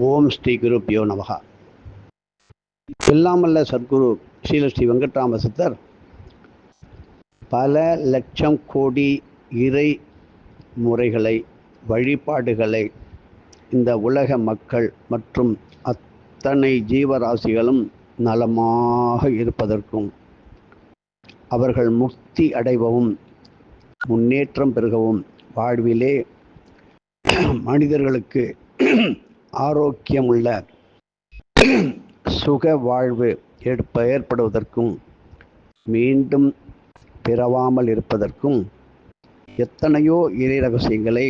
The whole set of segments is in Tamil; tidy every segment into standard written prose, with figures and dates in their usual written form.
ஓம் ஸ்ரீ குருப்யோ நமகா. எல்லாமல்ல சத்குரு ஸ்ரீ வெங்கட்ராம சித்தர் பல லட்சம் கோடி இறை முறைகளை, வழிபாடுகளை இந்த உலக மக்கள் மற்றும் அத்தனை ஜீவராசிகளும் நலமாக இருப்பதற்கும், அவர்கள் முக்தி அடையவும், முன்னேற்றம் பெருகவும், வாழ்விலே மனிதர்களுக்கு ஆரோக்கியமுள்ள சுக வாழ்வு ஏற்படுவதற்கும், மீண்டும் பிறவாமல் இருப்பதற்கும் எத்தனையோ இறை ரகசியங்களை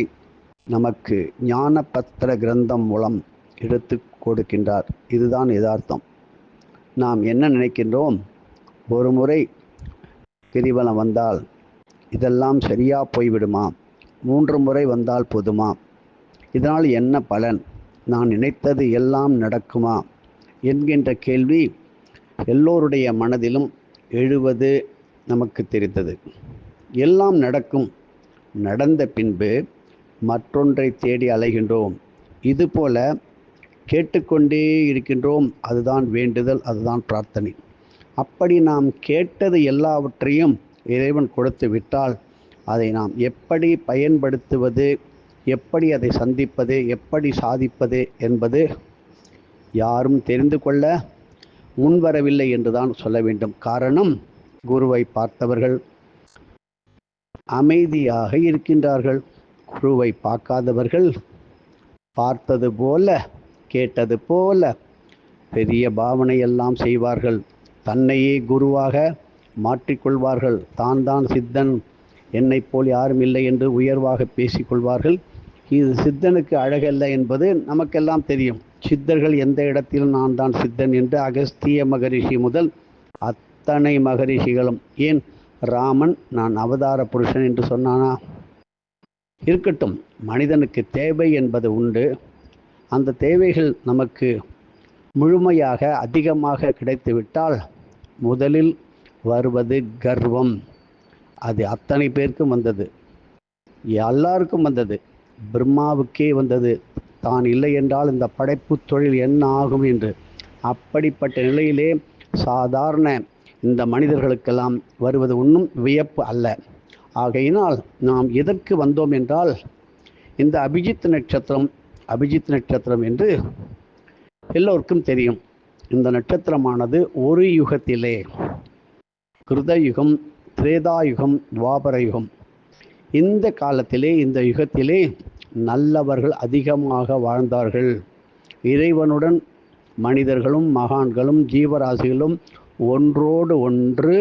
நமக்கு ஞானபத்திர கிரந்தம் மூலம் எடுத்து கொடுக்கின்றார். இதுதான் யதார்த்தம். நாம் என்ன நினைக்கின்றோம்? ஒரு முறை கிரிவலம் வந்தால் இதெல்லாம் சரியா போய்விடுமா? 3 முறை வந்தால் போதுமா? இதனால் என்ன பலன்? நான் நினைத்தது எல்லாம் நடக்குமா என்கின்ற கேள்வி எல்லோருடைய மனதிலும் எழுவது நமக்கு தெரிந்தது. எல்லாம் நடக்கும். நடந்த பின்பு மற்றொன்றை தேடி அலைகின்றோம். இதுபோல கேட்டுக்கொண்டே இருக்கின்றோம். அதுதான் வேண்டுதல், அதுதான் பிரார்த்தனை. அப்படி நாம் கேட்டது எல்லாவற்றையும் இறைவன் கொடுத்து விட்டால் அதை நாம் எப்படி பயன்படுத்துவது, எப்படி அதை சந்திப்பது, எப்படி சாதிப்பது என்பது யாரும் தெரிந்து கொள்ள முன்வரவில்லை என்றுதான் சொல்ல வேண்டும். காரணம், குருவை பார்த்தவர்கள் அமைதியாக இருக்கின்றார்கள். குருவை பார்க்காதவர்கள் பார்த்தது போல, கேட்டது போல பெரிய பாவனை எல்லாம் செய்வார்கள். தன்னையே குருவாக மாற்றிக்கொள்வார்கள். தான் சித்தன், என்னை போல் யாரும் இல்லை என்று உயர்வாக பேசிக்கொள்வார்கள். இது சித்தனுக்கு அழகல்ல என்பது நமக்கெல்லாம் தெரியும். சித்தர்கள் எந்த இடத்திலும் நான் தான் சித்தன் என்று அகஸ்திய மகரிஷி முதல் அத்தனை மகரிஷிகளும், ஏன் ராமன் நான் அவதார புருஷன் என்று சொன்னானா? இருக்கட்டும், மனிதனுக்கு தேவை என்பது உண்டு. அந்த தேவைகள் நமக்கு முழுமையாக அதிகமாக கிடைத்துவிட்டால் முதலில் வருவது கர்வம். அது அத்தனை பேருக்கும் வந்தது, எல்லாருக்கும் வந்தது. பிரம்மாவுக்கே வந்தது, தான் இல்லை என்றால் இந்த படைப்பு தொழில் என்ன ஆகும் என்று. அப்படிப்பட்ட நிலையிலே சாதாரண இந்த மனிதர்களுக்கெல்லாம் வருவது ஒன்றும் வியப்பு அல்ல. ஆகையினால் நாம் எதற்கு வந்தோம் என்றால், இந்த அபிஜித் நட்சத்திரம் என்று எல்லோருக்கும் தெரியும். இந்த நட்சத்திரமானது ஒரு யுகத்திலே, கிருதயுகம், திரேதாயுகம், துவாபர யுகம், இந்த காலத்திலே, இந்த யுகத்திலே நல்லவர்கள் அதிகமாக வாழ்ந்தார்கள். இறைவனுடன் மனிதர்களும் மகான்களும் ஜீவராசிகளும் ஒன்றோடு ஒன்று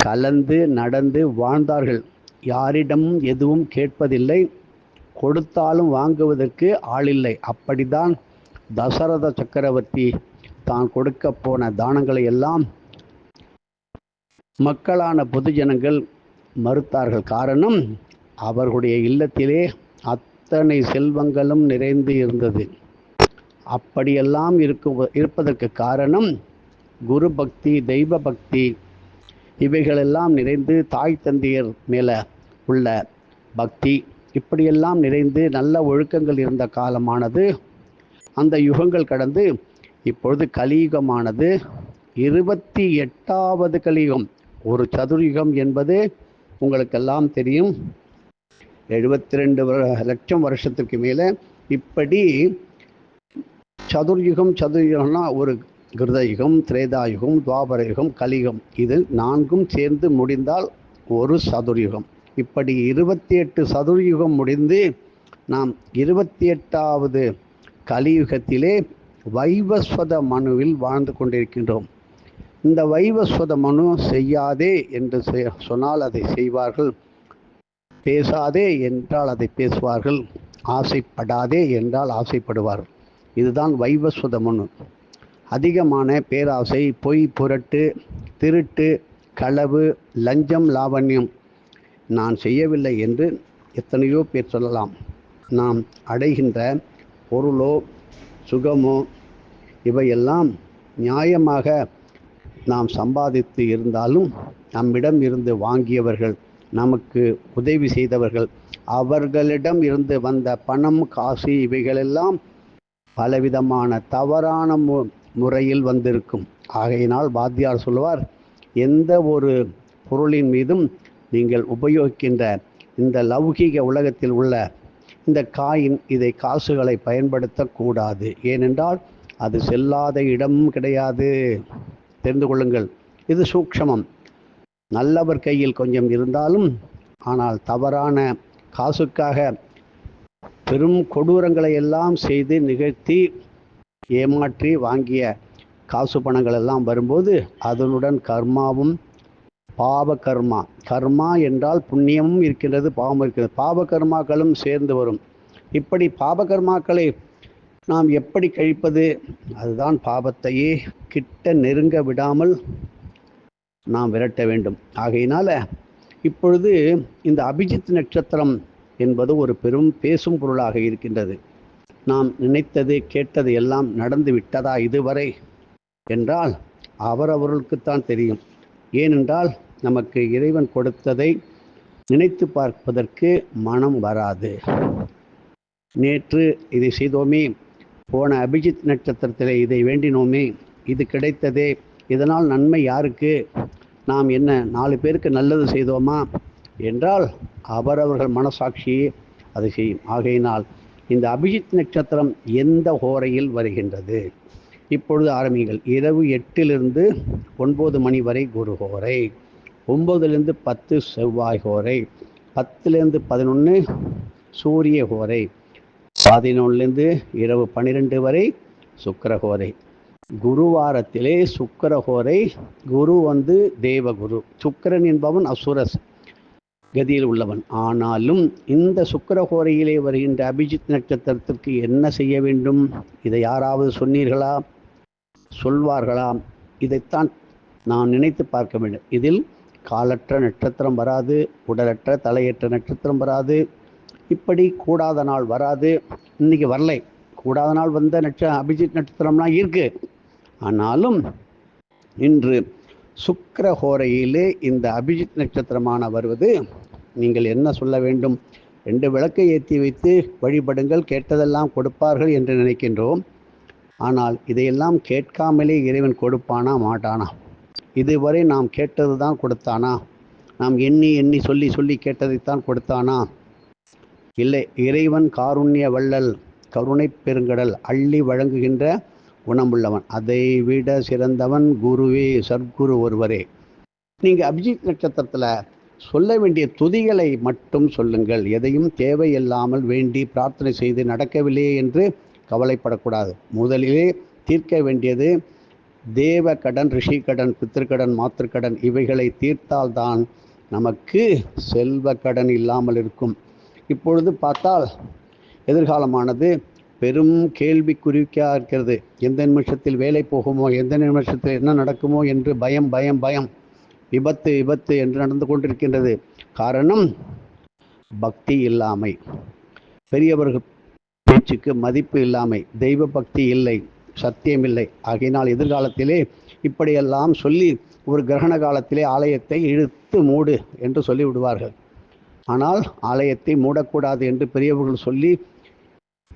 கலந்து நடந்து வாழ்ந்தார்கள். யாரிடமும் எதுவும் கேட்பதில்லை, கொடுத்தாலும் வாங்குவதற்கு ஆளில்லை. அப்படித்தான் தசரத சக்கரவர்த்தி தான் கொடுக்க போன தானங்களை எல்லாம் மக்களான பொதுஜனங்கள் மறுத்தார்கள். காரணம், அவர்களுடைய இல்லத்திலே அத்தனை செல்வங்களும் நிறைந்து இருந்தது. அப்படியெல்லாம் இருப்பதற்கு காரணம் குரு பக்தி, தெய்வ பக்தி, இவைகளெல்லாம் நிறைந்து, தாய் தந்தையர் மேலே உள்ள பக்தி, இப்படியெல்லாம் நிறைந்து நல்ல ஒழுக்கங்கள் இருந்த காலமானது. அந்த யுகங்கள் கடந்து இப்பொழுது கலியுகமானது 28வது கலியுகம். ஒரு சதுர்யுகம் என்பது உங்களுக்கெல்லாம் தெரியும். 72 லட்சம் வருஷத்துக்கு மேலே இப்படி சதுர்யுகம்னா ஒரு கிருதயுகம், திரேதாயுகம், துவாபர யுகம், கலியுகம், இது 4ம் சேர்ந்து முடிந்தால் ஒரு சதுர்யுகம். இப்படி 28 சதுர்யுகம் முடிந்து நாம் 28வது கலியுகத்திலே வைவஸ்வத மனுவில் வாழ்ந்து கொண்டிருக்கின்றோம். இந்த வைவஸ்வத மனு செய்யாதே என்று சொன்னால் அதை செய்வார்கள், பேசாதே என்றால் அதை பேசுவார்கள், ஆசைப்படாதே என்றால் ஆசைப்படுவார்கள். இதுதான் வைவஸ்வத மனு. அதிகமான பேராசை, பொய், புரட்டு, திருட்டு, களவு, லஞ்சம், லாவண்யம் நான் செய்யவில்லை என்று எத்தனையோ பேர் சொல்லலாம். நாம் அடைகின்ற பொருளோ சுகமோ இவையெல்லாம் நியாயமாக நாம் சம்பாதித்து இருந்தாலும் நம்மிடம் இருந்து வாங்கியவர்கள், நமக்கு உதவி செய்தவர்கள், அவர்களிடம் இருந்து வந்த பணம், காசு இவைகளெல்லாம் பலவிதமான தவறான முறையில் வந்திருக்கும். ஆகையினால் வாத்தியார் சொல்வார், எந்த ஒரு பொருளின் மீதும் நீங்கள் உபயோகிக்கின்ற இந்த லௌகீக உலகத்தில் உள்ள இந்த காயின், இதை காசுகளை பயன்படுத்தக்கூடாது. ஏனென்றால் அது செல்லாத இடமும் கிடையாது. தெரிந்து கொள்ளுங்கள், இது சூக்ஷமம். நல்லவர் கையில் கொஞ்சம் இருந்தாலும், ஆனால் தவறான காசுக்காக பெரும் கொடூரங்களை எல்லாம் செய்து நிகழ்த்தி ஏமாற்றி வாங்கிய காசு பணங்கள் எல்லாம் வரும்போது அதனுடன் கர்மாவும், பாவ கர்மா, கர்மா என்றால் புண்ணியமும் இருக்கின்றது, பாவம் இருக்கிறது, பாவ கர்மாக்களும் சேர்ந்து வரும். இப்படி பாவ கர்மாக்களை நாம் எப்படி கழிப்பது? அதுதான் பாவத்தையே கிட்ட நெருங்க விடாமல் நாம் விரட்ட வேண்டும். ஆகையினால இப்பொழுது இந்த அபிஜித் நட்சத்திரம் என்பது ஒரு பெரும் பேசும் பொருளாக இருக்கின்றது. நாம் நினைத்தது கேட்டது எல்லாம் நடந்து விட்டதா இதுவரை என்றால் அவரவர்களுக்குத்தான் தெரியும். ஏனென்றால் நமக்கு இறைவன் கொடுத்ததை நினைத்து பார்ப்பதற்கு மனம் வராது. நேற்று இதை செய்தோமே, போன அபிஜித் நட்சத்திரத்தில் இதை வேண்டினோமே, இது கிடைத்ததே, இதனால் நன்மை யாருக்கு? நாம் என்ன 4 பேருக்கு நல்லது செய்தோமா என்றால் அவரவர்கள் மனசாட்சியே அதை செய்யும். ஆகையினால் இந்த அபிஜித் நட்சத்திரம் எந்த ஹோரையில் வருகின்றது? இப்பொழுது ஆரம்பிங்கள். இரவு 8 to 9 மணி வரை குரு ஹோரை, 9 to 10 செவ்வாய் ஹோரை, 10 to 11 சூரிய ஹோரை, 11 இரவு 12 வரை சுக்கிரஹோரை. குருவாரத்திலே சுக்கிரஹோரை. குரு தேவகுரு, சுக்கிரன் என்பவன் அசுரஸ் கதியில் உள்ளவன். ஆனாலும் இந்த சுக்கிரஹோரையிலே வருகின்ற அபிஜித் நட்சத்திரத்திற்கு என்ன செய்ய வேண்டும்? இதை யாராவது சொன்னீர்களா? சொல்வார்களா? இதைத்தான் நான் நினைத்து பார்க்க வேண்டும். இதில் காலற்ற நட்சத்திரம் வராது, உடலற்ற தலையற்ற நட்சத்திரம் வராது, இப்படி கூடாத நாள் வராது. இன்னைக்கு வரலை, கூடாத நாள் வந்த அபிஜித் நட்சத்திரம்லாம் இருக்கு. ஆனாலும் இன்று சுக்கிரஹோரையிலே இந்த அபிஜித் நட்சத்திரமான வருவது, நீங்கள் என்ன சொல்ல வேண்டும்? 2 விளக்கை ஏற்றி வைத்து வழிபடுங்கள், கேட்டதெல்லாம் கொடுப்பார்கள் என்று நினைக்கின்றோம். ஆனால் இதையெல்லாம் கேட்காமலே இறைவன் கொடுப்பானா மாட்டானா? இதுவரை நாம் கேட்டது தான் கொடுத்தானா? நாம் எண்ணி எண்ணி சொல்லி சொல்லி கேட்டதைத்தான் கொடுத்தானா? இல்லை. இறைவன் காருண்ய வள்ளல், கருணை பெருங்கடல், அள்ளி வழங்குகின்ற குணமுள்ளவன். அதை விட சிறந்தவன் குருவே, சர்க்குரு ஒருவரே. நீங்கள் அபிஜித் நட்சத்திரத்தில் சொல்ல வேண்டிய துதிகளை மட்டும் சொல்லுங்கள். எதையும் தேவையில்லாமல் வேண்டி பிரார்த்தனை செய்து நடக்கவில்லையே என்று கவலைப்படக்கூடாது. முதலிலே தீர்க்க வேண்டியது தேவ கடன், ரிஷி கடன், பித்திருக்கடன், மாத்திருக்கடன். இவைகளை தீர்த்தால்தான் நமக்கு செல்வ கடன் இல்லாமல் இருக்கும். இப்பொழுது பார்த்தால் எதிர்காலமானது பெரும் கேள்விக்குறிக்காக இருக்கிறது. எந்த நிமிஷத்தில் வேலை போகுமோ, எந்த நிமிஷத்தில் என்ன நடக்குமோ என்று பயம் பயம் பயம், விபத்து விபத்து என்று நடந்து கொண்டிருக்கின்றது. காரணம் பக்தி இல்லாமை, பெரியவர்கள் பேச்சுக்கு மதிப்பு இல்லாமை, தெய்வ பக்தி இல்லை, சத்தியம் இல்லை. ஆகையினால் எதிர்காலத்திலே இப்படியெல்லாம் சொல்லி ஒரு கிரகண காலத்திலே ஆலயத்தை இழுத்து மூடு என்று சொல்லி விடுவார்கள். ஆனால் ஆலயத்தை மூடக்கூடாது என்று பெரியவர்கள் சொல்லி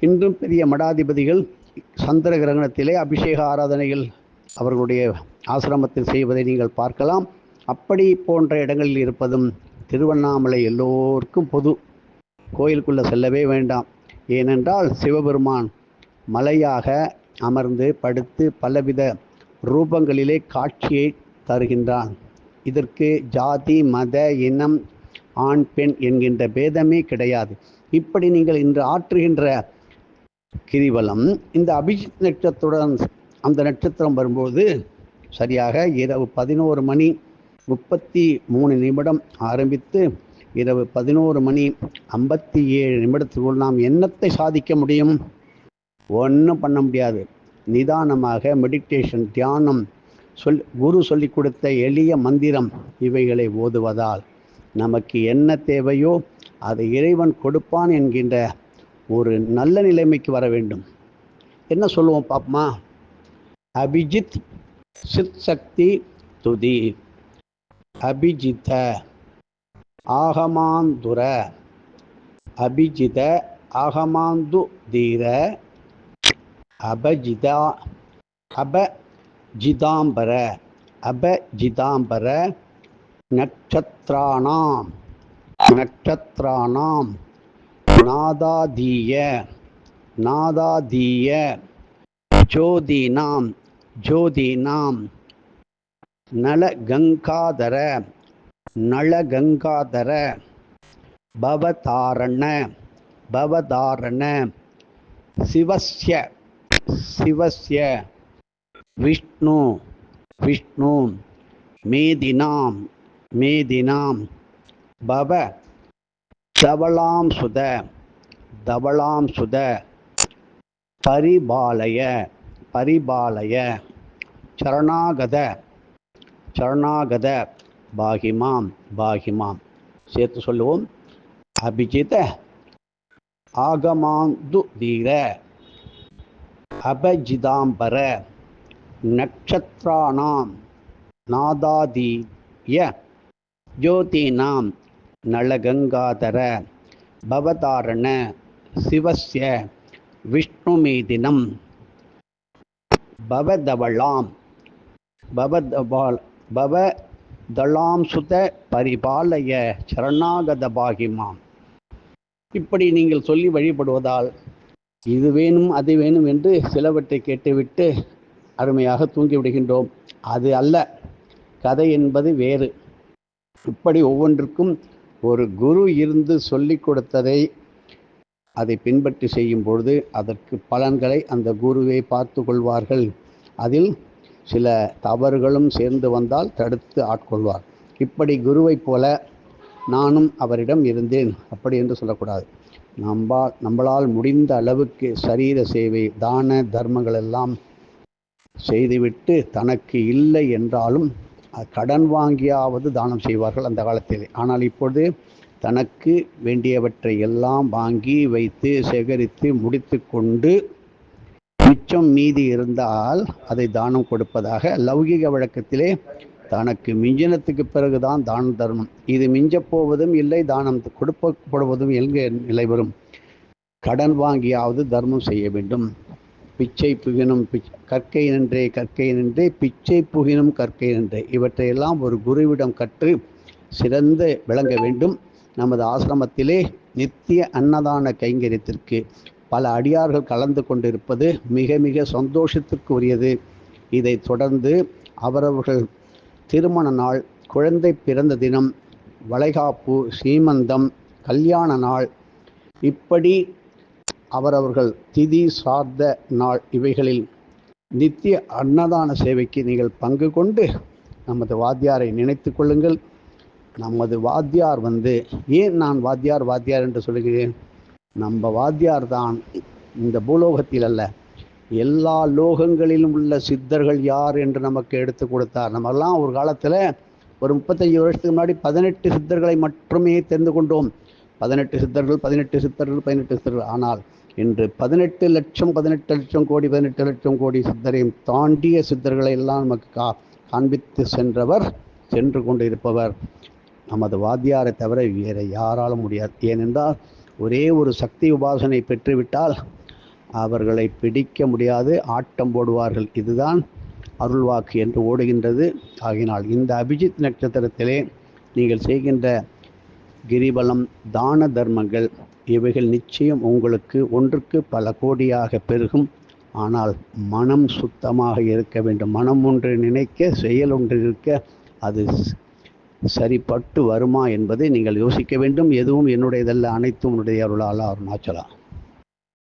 இன்றும் பெரிய மடாதிபதிகள் சந்திர கிரகணத்திலே அபிஷேக ஆராதனைகள் அவர்களுடைய ஆசிரமத்தில் செய்வதை நீங்கள் பார்க்கலாம். அப்படி போன்ற இடங்களில் இருப்பதும் திருவண்ணாமலை எல்லோருக்கும் பொது. கோயிலுக்குள்ளே செல்லவே வேண்டாம். ஏனென்றால் சிவபெருமான் மலையாக அமர்ந்து படுத்து பலவித ரூபங்களிலே காட்சியை தருகின்றான். இதற்கு ஜாதி, மத, இனம், ஆண் பெண் என்கின்ற பேதமே கிடையாது. இப்படி நீங்கள் இன்று ஆற்றுகின்ற கிரிவலம் இந்த அபிஜித் நட்சத்திரத்துடன் அந்த நட்சத்திரம் வரும்போது சரியாக இரவு 11:33 ஆரம்பித்து இரவு 11:57 நாம் என்னத்தை சாதிக்க முடியும்? ஒன்றும் பண்ண முடியாது. நிதானமாக மெடிடேஷன், தியானம், குரு சொல்லி கொடுத்த எளிய மந்திரம் இவைகளை ஓதுவதால் நமக்கு என்ன தேவையோ அதை இறைவன் கொடுப்பான் என்கின்ற ஒரு நல்ல நிலைமைக்கு வர வேண்டும். என்ன சொல்லுவோம் பாப்பமா? அபிஜித் சித் சக்தி துதி, அபிஜித ஆகமாந்துர அபிஜித ஆகமாந்து தீர அபஜிதா அபஜிதாம்பர அபஜிதாம்பர நக்ஷத்ராணாம் நாதாதீய ஜோதீனாம் நலகங்காதர பவதாரண சிவஸ்ய விஷ்ணு மேதினாம் பவ தவளாம் சுத பரிபாலய சரணாகத பாகிமாம் சேர்த்து சொல்லுவோம். அபிஜித ஆகமாந்து தீர அபஜிதாம்பர நக்ஷத்ராணாம் நாதாதீய ஜோதீனாம் நலகங்காதர பவதாரண சிவஸ்ய விஷ்ணுமேதினம் பவதளாம் சுத பரிபாலய சரணாகத பாகிமாம். இப்படி நீங்கள் சொல்லி வழிபடுவதால் இது வேணும் அது வேணும் என்று சிலவற்றை கேட்டுவிட்டு அருமையாக தூங்கிவிடுகின்றோம். அது அல்ல, கதை என்பது வேறு. இப்படி ஒவ்வொன்றுக்கும் ஒரு குரு இருந்து சொல்லிக் கொடுத்ததை அதை பின்பற்றி செய்யும் பொழுது அதற்கு பலன்களை அந்த குருவை பார்த்து கொள்வார்கள். அதில் சில தவறுகளும் சேர்ந்து வந்தால் தடுத்து ஆட்கொள்வார். இப்படி குருவைப் போல நானும் அவரிடம் இருந்தேன் அப்படி என்று சொல்லக்கூடாது. நம்மளால் முடிந்த அளவுக்கு சரீர சேவை, தான தர்மங்கள் எல்லாம் செய்துவிட்டு தனக்கு இல்லை என்றாலும் கடன் வாங்கியாவது தானம் செய்வார்கள் அந்த காலத்தில். ஆனால் இப்பொழுது தனக்கு வேண்டியவற்றை எல்லாம் வாங்கி வைத்து சேகரித்து முடித்து கொண்டு மிச்சம் மீதி இருந்தால் அதை தானம் கொடுப்பதாக லௌகிக வழக்கத்திலே தனக்கு மிஞ்சினத்துக்கு பிறகுதான் தான தர்மம். இது மிஞ்சப் போவதும் இல்லை, தானம் கொடுக்கப்படுவதும் எங்கே நிலை வரும்? கடன் வாங்கியாவது தர்மம் செய்ய வேண்டும். பிச்சை புகினும் கற்கை நின்றே பிச்சை புகினும் கற்கை நின்றே. இவற்றையெல்லாம் ஒரு குருவிடம் கற்று சிறந்து விளங்க வேண்டும். நமது ஆசிரமத்திலே நித்திய அன்னதான கைங்கரியத்திற்கு பல அடியார்கள் கலந்து கொண்டிருப்பது மிக மிக சந்தோஷத்துக்குரியது. இதை தொடர்ந்து அவரவர்கள் திருமண நாள், குழந்தை பிறந்த தினம், வளைகாப்பு, சீமந்தம், கல்யாண நாள், இப்படி அவரவர்கள் திதி சார்ந்த நாள் இவைகளில் நித்திய அன்னதான சேவைக்கு நீங்கள் பங்கு கொண்டு நமது வாத்தியாரை நினைத்து கொள்ளுங்கள். நமது வாத்தியார் ஏன் நான் வாத்தியார் என்று சொல்கிறேன்? நம்ம வாத்தியார் தான் இந்த பூலோகத்தில் அல்ல, எல்லா லோகங்களிலும் உள்ள சித்தர்கள் யார் என்று நமக்கு எடுத்து கொடுத்தார். நம்மெல்லாம் ஒரு காலத்தில் ஒரு 35 வருஷத்துக்கு முன்னாடி 18 சித்தர்களை மட்டுமே தெரிந்து கொண்டோம். 18 சித்தர்கள். ஆனால் இன்று 18 லட்சம் கோடி சித்தரையும் தாண்டிய சித்தர்களை எல்லாம் நமக்கு காண்பித்து சென்று கொண்டு இருப்பவர் நமது வாத்தியாரை தவிர வேறு யாராலும் முடியாது. ஏனென்றால் ஒரே ஒரு சக்தி உபாசனை பெற்றுவிட்டால் அவர்களை பிடிக்க முடியாது, ஆட்டம் போடுவார்கள். இதுதான் அருள்வாக்கு என்று ஓடுகின்றது. ஆகினால் இந்த அபிஜித் நட்சத்திரத்திலே நீங்கள் செய்கின்ற கிரிபலம், தான தர்மங்கள் இவைகள் நிச்சயம் உங்களுக்கு ஒன்றுக்கு பல கோடியாக பெருகும். ஆனால் மனம் சுத்தமாக இருக்க வேண்டும். மனம் ஒன்று நினைக்க, செயல் ஒன்று இருக்க, அது சரிப்பட்டு வருமா என்பதை நீங்கள் யோசிக்க வேண்டும். எதுவும் என்னுடையதல்ல, அனைத்தும் உன்னுடைய அருளால் அருணாச்சலா.